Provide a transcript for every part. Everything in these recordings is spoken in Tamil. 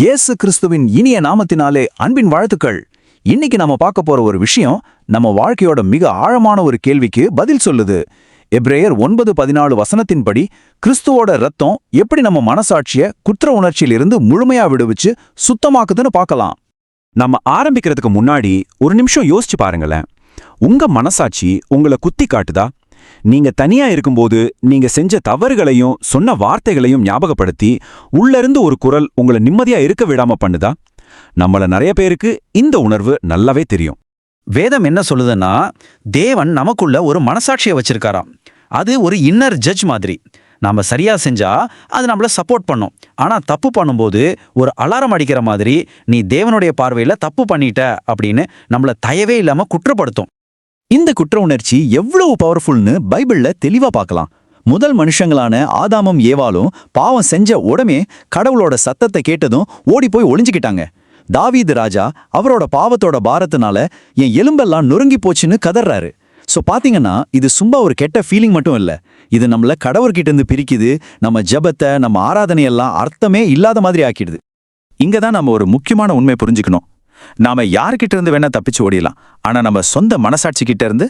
இயேசு கிறிஸ்துவின் இனிய நாமத்தினாலே அன்பின் வாழ்த்துக்கள். இன்னைக்கு நாம பார்க்க போற ஒரு விஷயம் நம்ம வாழ்க்கையோட மிக ஆழமான ஒரு கேள்விக்கு பதில் சொல்லுது. எபிரேயர் 9:14 வசனத்தின்படி கிறிஸ்துவோட ரத்தம் எப்படி நம்ம மனசாட்சிய குற்ற உணர்ச்சியிலிருந்து முழுமையா விடுவிச்சு சுத்தமாக்குதுன்னு பார்க்கலாம். நம்ம ஆரம்பிக்கிறதுக்கு முன்னாடி ஒரு நிமிஷம் யோசிச்சு பாருங்களேன். உங்க மனசாட்சி உங்களை குத்தி காட்டுதா? நீங்க தனியா இருக்கும்போது நீங்க செஞ்ச தவறுகளையும் சொன்ன வார்த்தைகளையும் ஞாபகப்படுத்தி உள்ளிருந்து ஒரு குரல் உங்களை நிம்மதியா இருக்க விடாம பண்ணுதா? நம்மள நிறைய பேருக்கு இந்த உணர்வு நல்லாவே தெரியும். வேதம் என்ன சொல்லுதுன்னா, தேவன் நமக்குள்ள ஒரு மனசாட்சியை வச்சிருக்காராம். அது ஒரு இன்னர் ஜட்ஜ் மாதிரி. நாம சரியா செஞ்சா அது நம்மள சப்போர்ட் பண்ணும். ஆனா தப்பு பண்ணும்போது ஒரு அலாரம் அடிக்கிற மாதிரி நீ தேவனுடைய பார்வையில தப்பு பண்ணிட்ட அப்படின்னு நம்மள தயவே இல்லாம குற்றப்படுத்தும். இந்த குற்ற உணர்ச்சி எவ்வளவு பவர்ஃபுல்னு பைபிள்ல தெளிவா பார்க்கலாம். முதல் மனுஷங்களான ஆதாமும் ஏவாளும் பாவம் செஞ்ச உடனே கடவுளோட சத்தத்தை கேட்டதும் ஓடி போய் ஒளிஞ்சுக்கிட்டாங்க. தாவீது ராஜா அவரோட பாவத்தோட பாரத்தினால என் எலும்பெல்லாம் நொறுங்கி போச்சுன்னு கதறாரு. சோ பாத்தீங்கன்னா இது சும்மா ஒரு கெட்ட ஃபீலிங் மட்டும் இல்ல, இது நம்மள கடவுள்கிட்ட இருந்து பிரிக்குது. நம்ம ஜெபத்தை, நம்ம ஆராதனையெல்லாம் அர்த்தமே இல்லாத மாதிரி ஆக்கிடுது. இங்கதான் நம்ம ஒரு முக்கியமான உண்மை புரிஞ்சுக்கணும். நாம யாருக்கிட்ட இருந்து வேணா தப்பிச்சு ஓடிடலாம், ஆனா நம்ம சொந்த மனசாட்சி கிட்ட இருந்து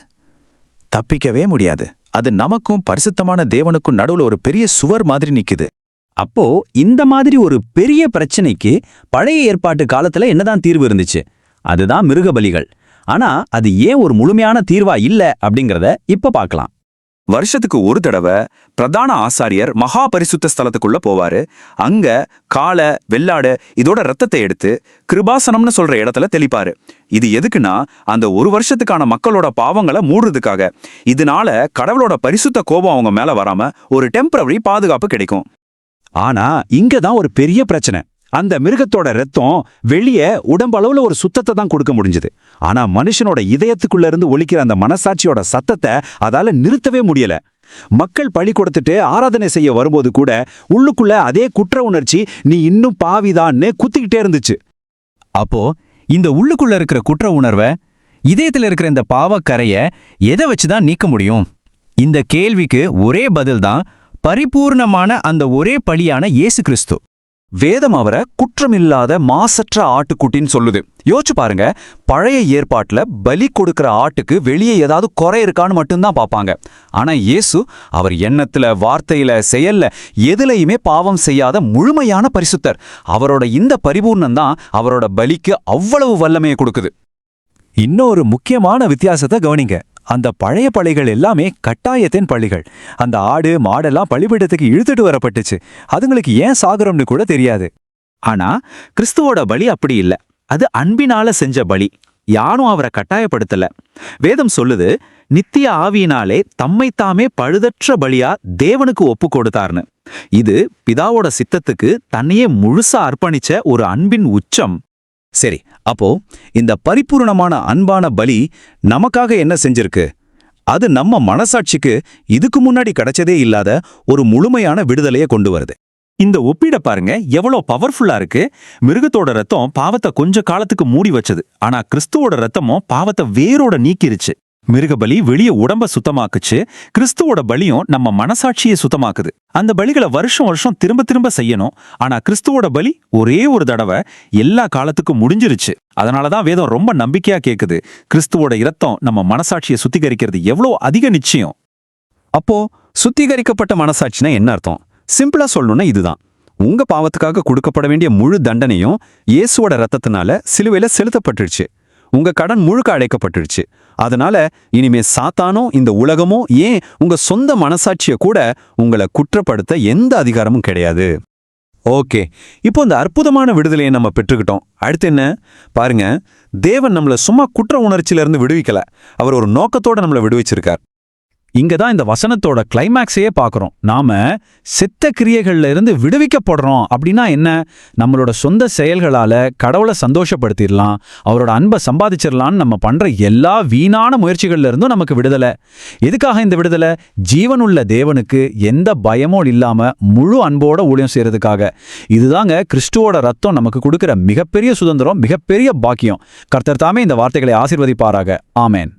தப்பிக்கவே முடியாது. அது நமக்கும் பரிசுத்தமான தேவனுக்கும் நடுவுல ஒரு பெரிய சுவர் மாதிரி நிக்குது. அப்போ இந்த மாதிரி ஒரு பெரிய பிரச்சனைக்கு பழைய ஏற்பாட்டு காலத்துல என்னதான் தீர்வு இருந்துச்சு? அதுதான் மிருக பலிகள். ஆனா அது ஏன் ஒரு முழுமையான தீர்வா இல்ல அப்படிங்கறத இப்ப பார்க்கலாம். வருஷத்துக்கு ஒரு தடவை பிரதான ஆசாரியர் மகா பரிசுத்த ஸ்தலத்துக்குள்ள போவாரு. அங்க காளை, வெள்ளாடு இதோட ரத்தத்தை எடுத்து கிருபாசனம்னு சொல்ற இடத்துல தெளிப்பாரு. இது எதுக்குன்னா அந்த ஒரு வருஷத்துக்கான மக்களோட பாவங்களை மூடுறதுக்காக. இதனால கடவுளோட பரிசுத்த கோபம் அவங்க மேல வராம ஒரு டெம்பரவரி பாதுகாப்பு கிடைக்கும். ஆனா இங்கதான் ஒரு பெரிய பிரச்சனை. அந்த மிருகத்தோட ரத்தம் வெளியே உடம்பளவுல ஒரு சுத்தத்தை தான் கொடுக்க முடிஞ்சது. ஆனா மனுஷனோட இதயத்துக்குள்ள இருந்து ஒலிக்கிற அந்த மனசாட்சியோட சத்தத்தை அதால நிறுத்தவே முடியல. மக்கள் பழி கொடுத்துட்டு ஆராதனை செய்ய வரும்போது கூட உள்ளுக்குள்ள அதே குற்ற உணர்ச்சி நீ இன்னும் பாவிதான்னு குத்திக்கிட்டே இருந்துச்சு. அப்போ இந்த உள்ளுக்குள்ள இருக்கிற குற்ற உணர்வை, இதயத்துல இருக்கிற இந்த பாவக்கரைய எதை வச்சுதான் நீக்க முடியும்? இந்த கேள்விக்கு ஒரே பதில் தான் பரிபூர்ணமான அந்த ஒரே பலியான இயேசு கிறிஸ்து. வேதம் அவரை குற்றமில்லாத மாசற்ற ஆட்டுக்குட்டின்னு சொல்லுது. யோசிச்சு பாருங்க, பழைய ஏற்பாட்டுல பலி கொடுக்கிற ஆட்டுக்கு வெளியே ஏதாவது குறை இருக்கான்னு மட்டும்தான் பார்ப்பாங்க. ஆனா இயேசு அவர் எண்ணத்துல, வார்த்தையில, செயல்ல எதுலையுமே பாவம் செய்யாத முழுமையான பரிசுத்தர். அவரோட இந்த பரிபூர்ணம் தான் அவரோட பலிக்கு அவ்வளவு வல்லமையை கொடுக்குது. இன்னொரு முக்கியமான வித்தியாசத்தை கவனிங்க. அந்த பழைய பலிகள் எல்லாமே கட்டாயத்தின் பலிகள். அந்த ஆடு மாடெல்லாம் பலிபீடத்துக்கு இழுத்துட்டு வரப்பட்டுச்சு. அதுங்களுக்கு ஏன் சாகுறோம்னு கூட தெரியாது. ஆனா கிறிஸ்துவோட பலி அப்படி இல்ல. அது அன்பினால செஞ்ச பலி. யாரும் அவரை கட்டாயப்படுத்தல. வேதம் சொல்லுது, நித்திய ஆவியினாலே தம்மைத்தாமே பழுதற்ற பலியா தேவனுக்கு ஒப்பு கொடுத்தார்னு. இது பிதாவோட சித்தத்துக்கு தன்னையே முழுசா அர்ப்பணிச்ச ஒரு அன்பின் உச்சம். சரி, அப்போ இந்த பரிபூர்ணமான அன்பான பலி நமக்காக என்ன செஞ்சிருக்கு? அது நம்ம மனசாட்சிக்கு இதுக்கு முன்னாடி கிடைச்சதே இல்லாத ஒரு முழுமையான விடுதலையை கொண்டு வருது. இந்த ஒப்பீட பாருங்க எவ்வளவு பவர்ஃபுல்லா இருக்கு. மிருகத்தோட ரத்தம் பாவத்தை கொஞ்ச காலத்துக்கு மூடி வச்சது. ஆனா கிறிஸ்துவோட ரத்தமும் பாவத்தை வேரோட நீக்கிருச்சு. மிருக பலி வெளியே உடம்ப சுத்தமாக்குச்சு. கிறிஸ்துவோட பலியும் நம்ம மனசாட்சியை சுத்தமாக்குது. அந்த பலிகளை வருஷம் வருஷம் திரும்ப திரும்ப செய்யணும். ஆனா கிறிஸ்துவோட பலி ஒரே ஒரு தடவை எல்லா காலத்துக்கும் முடிஞ்சிருச்சு. அதனாலதான் வேதம் ரொம்ப நம்பிக்கையா கேக்குது, கிறிஸ்துவோட இரத்தம் நம்ம மனசாட்சியை சுத்திகரிக்கிறது எவ்வளவு அதிக நிச்சயம். அப்போ சுத்திகரிக்கப்பட்ட மனசாட்சினா என்ன அர்த்தம்? சிம்பிளா சொல்லணும்னா இதுதான். உங்க பாவத்துக்காக கொடுக்கப்பட வேண்டிய முழு தண்டனையும் இயேசுவோட ரத்தத்தினால சிலுவையில செலுத்தப்பட்டுருச்சு. உங்க கடன் முழுக்க அடைக்கப்பட்டுருச்சு. அதனால இனிமே சாத்தானோ இந்த உலகமோ ஏன் உங்க சொந்த மனசாட்சிய கூட உங்களை குற்றப்படுத்த எந்த அதிகாரமும் கிடையாது. ஓகே, இப்போ இந்த அற்புதமான விடுதலையை நம்ம பெற்றுக்கிட்டோம். அடுத்து என்ன பாருங்க, தேவன் நம்மள சும்மா குற்ற உணர்ச்சியில இருந்து விடுவிக்கல, அவர் ஒரு நோக்கத்தோட நம்மளை விடுவிச்சிருக்கார். இங்கதான் இந்த வசனத்தோட கிளைமேக்ஸையே பார்க்கறோம். நாம செத்த கிரியைகள்ல இருந்து விடுவிக்கப்படுறோம். அப்படின்னா என்ன? நம்மளோட சொந்த செயல்களால கடவுளை சந்தோஷப்படுத்திடலாம், அவரோட அன்பை சம்பாதிச்சிடலான்னு நம்ம பண்ற எல்லா வீணான முயற்சிகள்ல இருந்தும் நமக்கு விடுதலை. எதுக்காக இந்த விடுதலை? ஜீவனுள்ள தேவனுக்கு எந்த பயமும் இல்லாம முழு அன்போட ஊழியம் செய்யறதுக்காக. இதுதாங்க கிறிஸ்துவோட ரத்தம் நமக்கு கொடுக்கிற மிகப்பெரிய சுதந்திரம், மிகப்பெரிய பாக்கியம். கர்த்தர் தாமே இந்த வார்த்தைகளை ஆசீர்வதிப்பாராக. ஆமேன்.